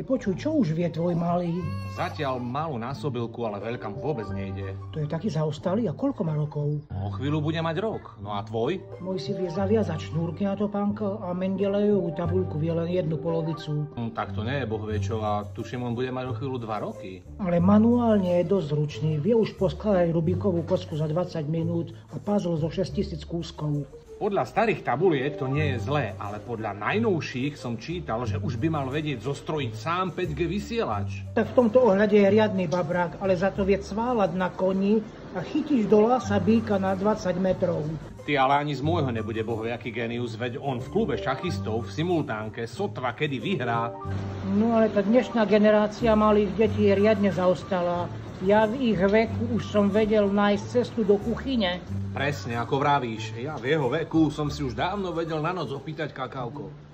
Ty počuj, čo už vie tvoj malý? Zatiaľ malú násobilku, ale veľkám vôbec nejde. To je taký zaostalý a koľko má rokov? O chvíľu bude mať rok. No a tvoj? Môj si vie zaviazať šnúrky na topánka a Mendelejovú tabuľku vie len jednu polovicu. Tak to nie je bohvie čo a tuším, on bude mať o chvíľu 2 roky. Ale manuálne je dosť zručný. Vie už poskladať Rubikovú kocku za 20 minút a puzzle zo 6000 kúskov. Podľa starých tabuliek to nie je zlé, ale podľa najnovších som čítal, že už by mal vedieť zostrojiť sám 5G vysielač. Tak v tomto ohľade je riadny babrák, ale za to vie cválať na koni a chytíš do lasa býka na 20 metrov. Ty ale ani z môjho nebude bohviaký genius, veď on v klube šachistov v simultánke sotva kedy vyhrá. No ale tá dnešná generácia malých detí je riadne zaostalá. Ja v ich veku už som vedel nájsť cestu do kuchyne. Presne, ako vravíš. Ja v jeho veku som si už dávno vedel na noc opýtať kakávko.